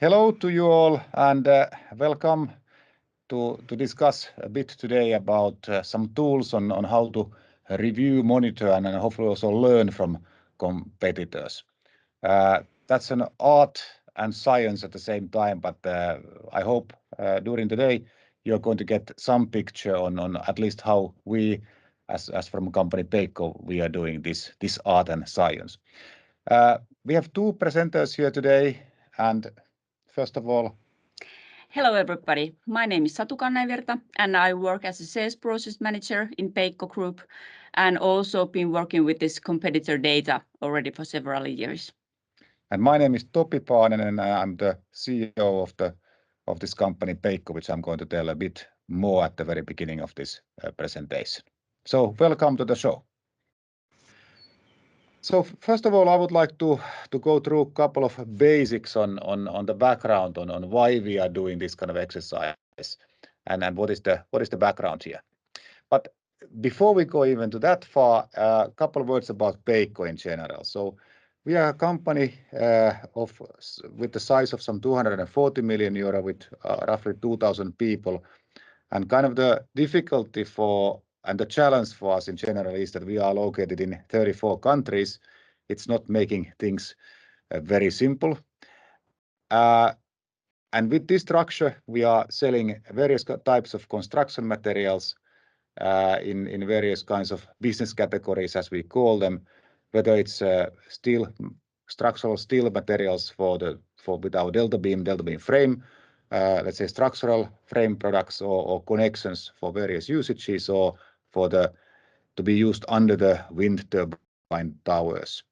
Hello to you all and welcome to discuss a bit today about some tools on how to review, monitor and hopefully also learn from competitors. That's an art and science at the same time, but I hope during the day you're going to get some picture on at least how we as from company Peikko, we are doing this art and science. We have two presenters here today, and first of all, hello everybody, my name is Satu Kannelvirta and I work as a sales process manager in Peikko Group and also been working with this competitor data already for several years. And my name is Topi Paananen and I'm the CEO of this company Peikko, which I'm going to tell a bit more at the very beginning of this presentation. So welcome to the show. So first of all, I would like to go through a couple of basics on the background on why we are doing this kind of exercise and what is the background here. But before we go even to that far, a couple of words about Peikko in general. So we are a company with the size of some 240 million euro with roughly 2,000 people, and kind of the difficulty and the challenge for us in general is that we are located in 34 countries. It's not making things very simple. And with this structure, we are selling various types of construction materials in various kinds of business categories, as we call them, whether it's structural steel materials with our delta beam frame, let's say structural frame products or connections for various usages or to be used under the wind turbine towers.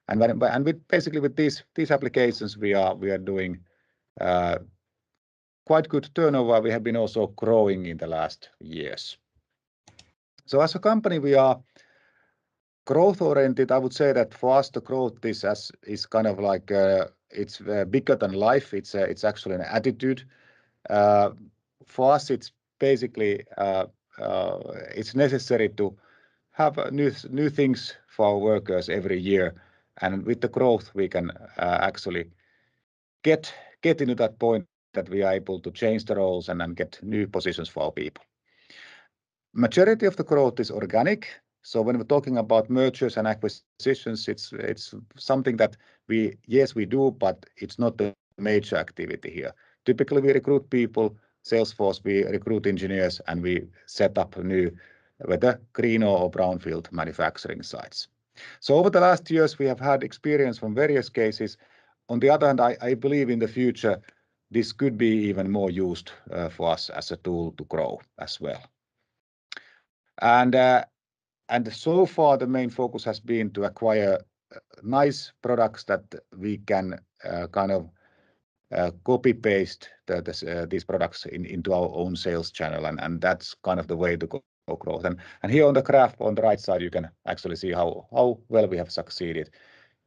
And with these applications, we are doing quite good turnover. We have been also growing in the last years. So as a company, we are growth oriented. I would say that for us, the growth is kind of like it's bigger than life. It's actually an attitude. For us, it's basically it's necessary to have new things for our workers every year, and with the growth, we can actually get into that point that we are able to change the roles and then get new positions for our people. Majority of the growth is organic. So when we're talking about mergers and acquisitions, it's something that we do, but it's not the major activity here. Typically, we recruit people, Salesforce, we recruit engineers, and we set up new, whether green or brownfield manufacturing sites. So over the last years, we have had experience from various cases. On the other hand, I believe in the future, this could be even more used for us as a tool to grow as well. And so far, the main focus has been to acquire nice products that we can kind of copy-paste these products into our own sales channel, and that's kind of the way to go growth. And here on the graph on the right side, you can actually see how well we have succeeded.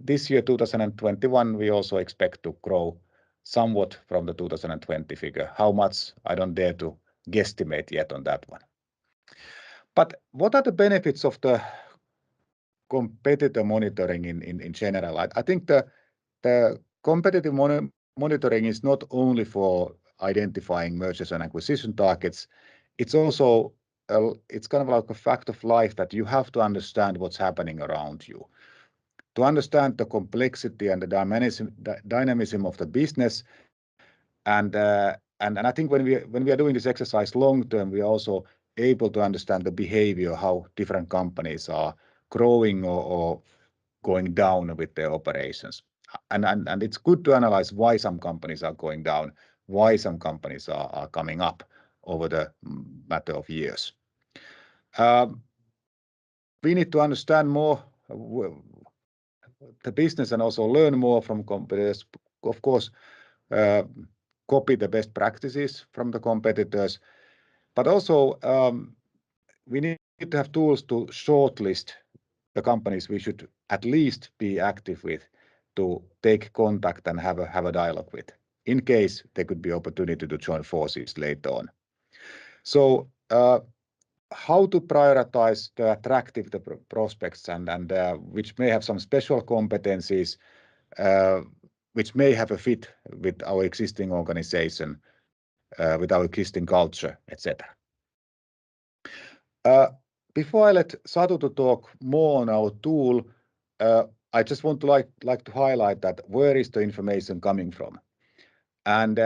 This year, 2021, we also expect to grow somewhat from the 2020 figure. How much, I don't dare to guesstimate yet on that one. But what are the benefits of the competitor monitoring in general? I think the competitive monitoring is not only for identifying mergers and acquisition targets. It's also it's kind of like a fact of life that you have to understand what's happening around you. To understand the complexity and the dynamism of the business, and I think when we are doing this exercise long term, we are also able to understand the behavior, how different companies are growing or going down with their operations. And it's good to analyze why some companies are going down, why some companies are coming up over the matter of years. We need to understand more the business and also learn more from competitors. Of course, copy the best practices from the competitors, but also we need to have tools to shortlist the companies we should at least be active with, to take contact and have a dialogue with, in case there could be opportunity to join forces later on. So how to prioritize the attractive prospects and which may have some special competencies. which may have a fit with our existing organization, with our existing culture, etc. Before I let Satu to talk more on our tool, I just want to like to highlight that where is the information coming from? And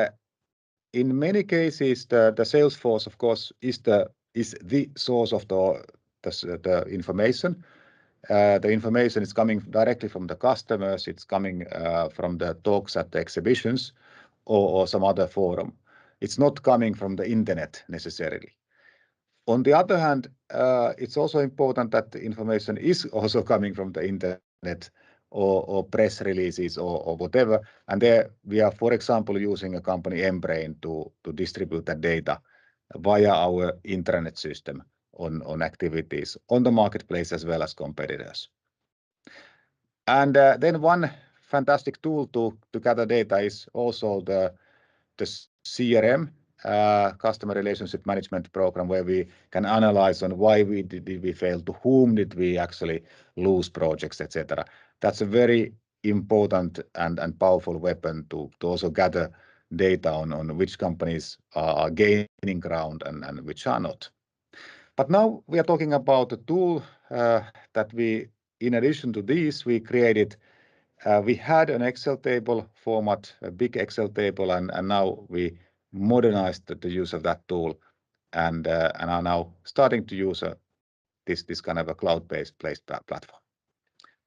in many cases, the Salesforce, of course, is the source of the information. The information is coming directly from the customers. It's coming from the talks at the exhibitions or some other forum. It's not coming from the internet necessarily. On the other hand, it's also important that the information is also coming from the internet or press releases or whatever. And there we are, for example, using a company Embrain to distribute that data via our intranet system on activities on the marketplace as well as competitors. And then one fantastic tool to gather data is also the CRM, customer relationship management program, where we can analyze on why did we fail, to whom did we actually lose projects, etc. That's a very important and powerful weapon to also gather data on which companies are gaining ground and which are not. But now we are talking about a tool that we, in addition to these, we created. We had an Excel table format, a big Excel table, and now we modernized the use of that tool and are now starting to use this kind of a cloud-based platform.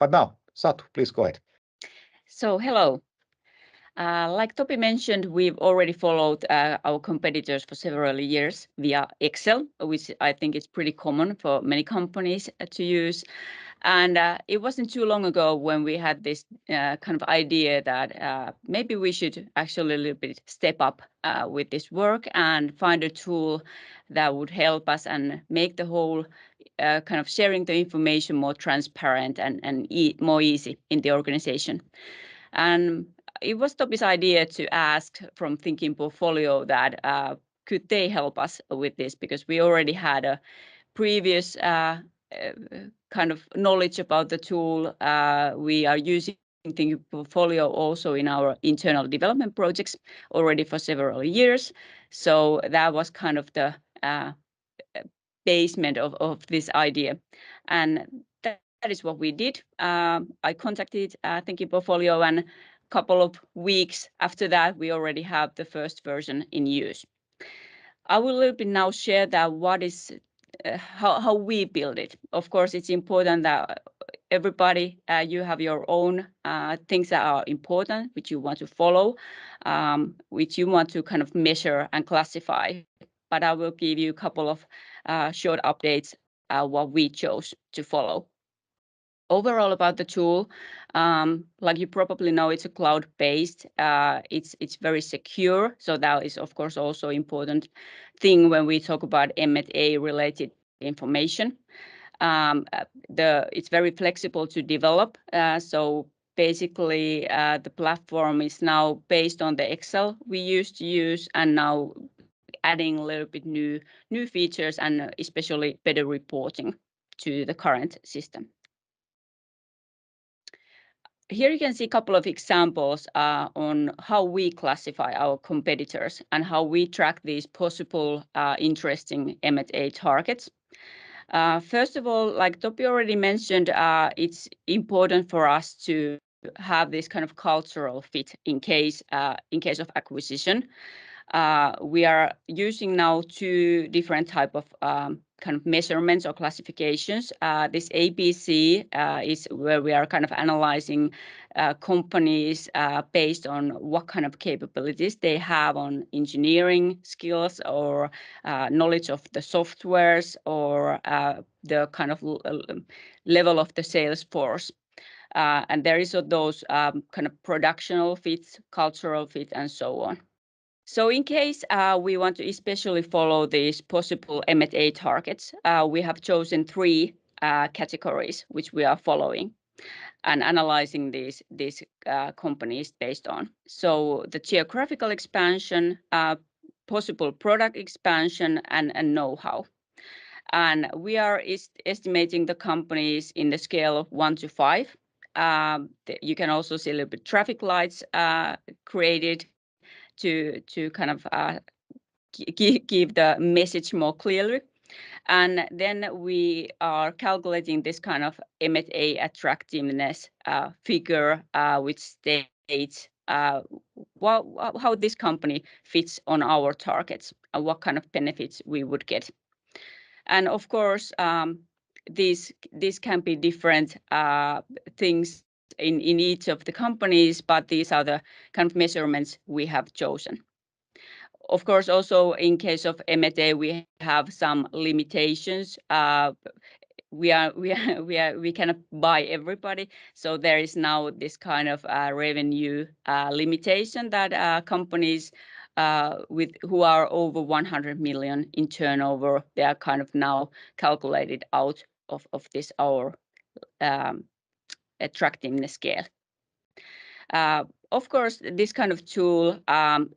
But now, Satu, please go ahead. So hello. Like Topi mentioned, we've already followed our competitors for several years via Excel, which I think is pretty common for many companies to use. And it wasn't too long ago when we had this kind of idea that maybe we should actually a little bit step up with this work and find a tool that would help us and make the whole kind of sharing the information more transparent and more easy in the organization. And it was Topi's idea to ask from Thinking Portfolio that could they help us with this, because we already had a previous kind of knowledge about the tool. We are using Thinking Portfolio also in our internal development projects already for several years. So that was kind of the basement of this idea. And that is what we did. I contacted Thinking Portfolio, and a couple of weeks after that, we already have the first version in use. I will a little bit now share that what is how we build it. Of course, it's important that everybody, you have your own things that are important, which you want to follow, which you want to kind of measure and classify. But I will give you a couple of short updates what we chose to follow. Overall about the tool, like you probably know, it's a cloud-based. It's very secure, so that is of course also important thing when we talk about M&A related information. It's very flexible to develop. So basically, the platform is now based on the Excel we used to use, and now adding a little bit new features and especially better reporting to the current system. Here you can see a couple of examples on how we classify our competitors and how we track these possible interesting M&A targets. First of all, like Topi already mentioned, it's important for us to have this kind of cultural fit in case of acquisition. We are using now two different type of kind of measurements or classifications. This ABC is where we are kind of analyzing companies based on what kind of capabilities they have on engineering skills or knowledge of the softwares or the kind of level of the sales force. And there is those kind of productional fits, cultural fit, and so on. So in case we want to especially follow these possible M&A targets, we have chosen three categories which we are following and analyzing these companies based on. So the geographical expansion, possible product expansion, and know-how. And we are estimating the companies in the scale of 1 to 5. You can also see a little bit traffic lights created to kind of give the message more clearly. And then we are calculating this kind of M&A attractiveness figure, which states how this company fits on our targets and what kind of benefits we would get. And of course, these can be different things in each of the companies, but these are the kind of measurements we have chosen. Of course, also in case of M&A, we have some limitations. We cannot buy everybody, so there is now this kind of revenue limitation that companies who are over 100 million in turnover, they are kind of now calculated out of this our attractiveness scale. Of course, this kind of tool,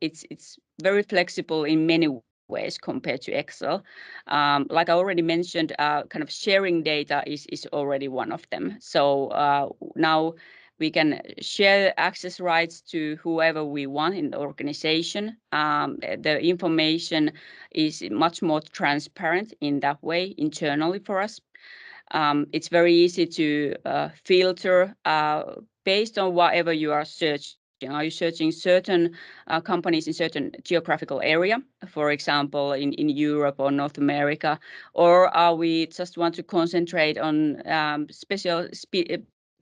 it's very flexible in many ways compared to Excel. Like I already mentioned, kind of sharing data is already one of them. So now we can share access rights to whoever we want in the organization. The information is much more transparent in that way internally for us. It's very easy to filter based on whatever you are searching. Are you searching certain companies in certain geographical area, for example, in Europe or North America, or are we just want to concentrate on special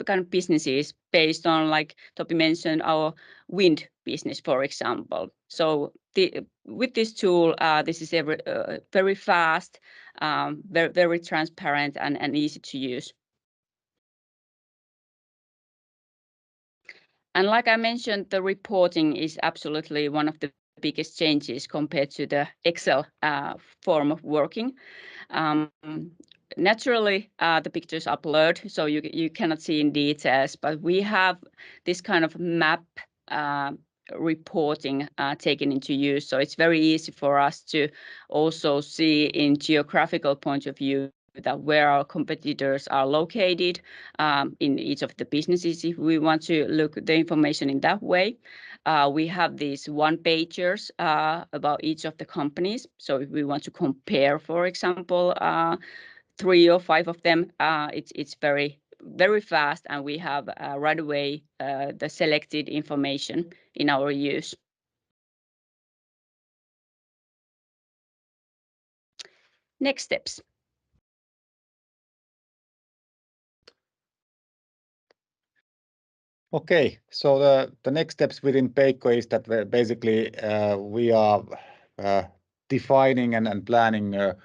kind of businesses based on, like Topi mentioned, our wind business, for example. So with this tool, this is very fast, very transparent and easy to use. And like I mentioned, the reporting is absolutely one of the biggest changes compared to the Excel form of working. Naturally, the pictures are blurred, so you cannot see in details, but we have this kind of map reporting taken into use. So it's very easy for us to also see in geographical point of view that where our competitors are located in each of the businesses, if we want to look the information in that way. We have these one-pagers about each of the companies. So if we want to compare, for example, 3 or 5 of them, it's very fast, and we have right away the selected information in our use. Next steps. Okay, so the next steps within Peikko is that basically we are defining and planning a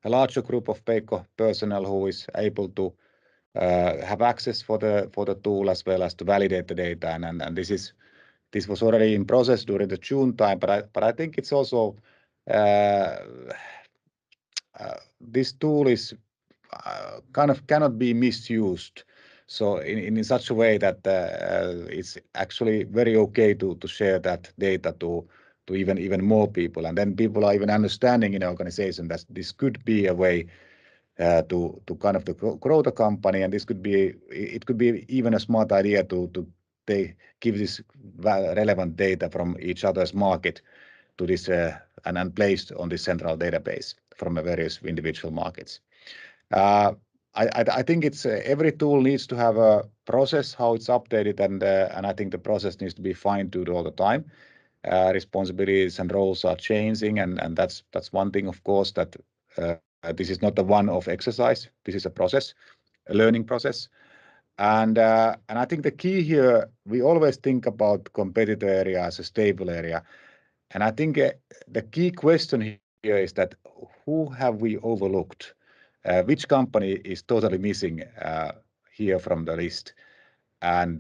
larger group of Peikko personnel who is able to have access for the tool as well as to validate the data, and this was already in process during the June time, but I think it's also this tool is kind of cannot be misused. So in such a way that it's actually very okay to share that data to even more people, and then people are even understanding in the organization that this could be a way to kind of grow the company, and it could be even a smart idea to give this relevant data from each other's market to this and placed on this central database from the various individual markets. I think it's every tool needs to have a process how it's updated, and I think the process needs to be fine-tuned all the time. Responsibilities and roles are changing, and that's one thing, of course, that this is not a one-off exercise. This is a process, a learning process, and I think the key here, we always think about competitor area as a stable area, and I think the key question here is that who have we overlooked? Which company is totally missing here from the list, and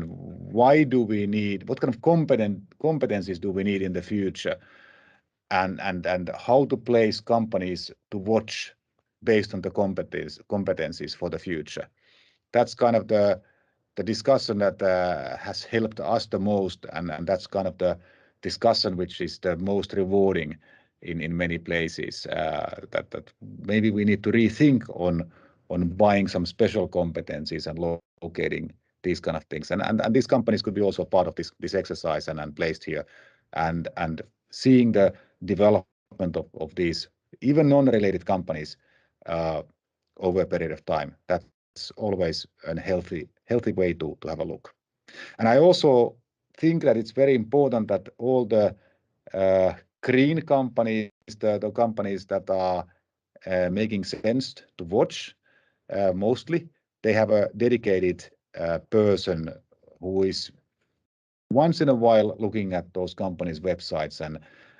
why do we need, what kind of competencies do we need in the future, and how to place companies to watch based on the competencies for the future. That's kind of the discussion that has helped us the most, and that's kind of the discussion which is the most rewarding in many places, that maybe we need to rethink on buying some special competencies and locating these kind of things. And these companies could be also part of this exercise and placed here, and seeing the development of these even non-related companies over a period of time. That's always a healthy way to have a look. And I also think that it's very important that all the green companies, the companies that are making sense to watch, mostly, they have a dedicated person who is once in a while looking at those companies' websites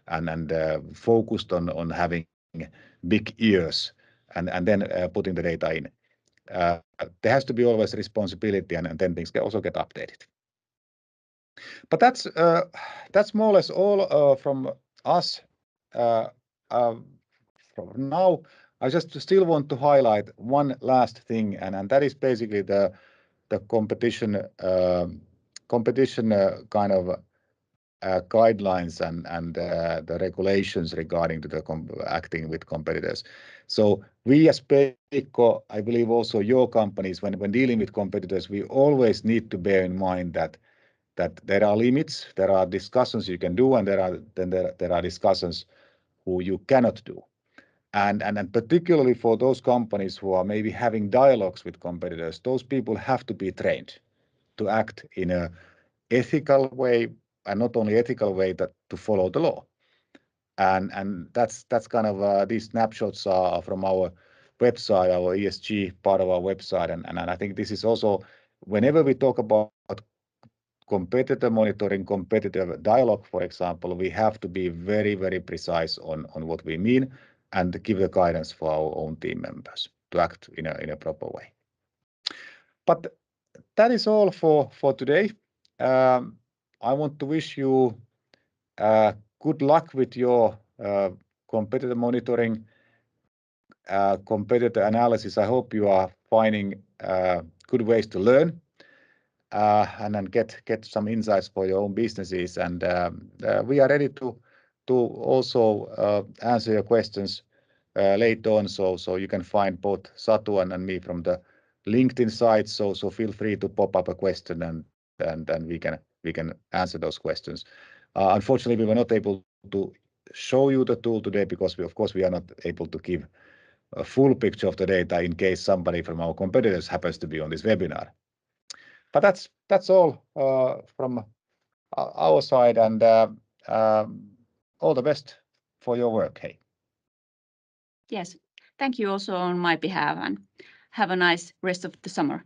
and focused on having big ears and then putting the data in. There has to be always responsibility, and then things can also get updated. But that's more or less all from us. From now, I just still want to highlight one last thing, and that is basically the competition kind of guidelines and the regulations regarding to the acting with competitors. So we as Peikko, I believe also your companies, when dealing with competitors, we always need to bear in mind that there are limits, there are discussions you can do, and there are discussions who you cannot do. And particularly for those companies who are maybe having dialogues with competitors, those people have to be trained to act in a ethical way, and not only ethical way, but to follow the law. And that's kind of these snapshots are from our website, our ESG part of our website, and I think this is also whenever we talk about competitor monitoring, competitive dialogue, for example, we have to be very, very precise on what we mean and give the guidance for our own team members to act in a proper way. But that is all for today. I want to wish you good luck with your competitor monitoring, competitor analysis. I hope you are finding good ways to learn and then get some insights for your own businesses. And we are ready to also answer your questions later on. So you can find both Satu and me from the LinkedIn site. So feel free to pop up a question and we can answer those questions. Unfortunately, we were not able to show you the tool today because of course we are not able to give a full picture of the data in case somebody from our competitors happens to be on this webinar. But that's all from our side, and all the best for your work. Hey. Yes, thank you also on my behalf, and have a nice rest of the summer.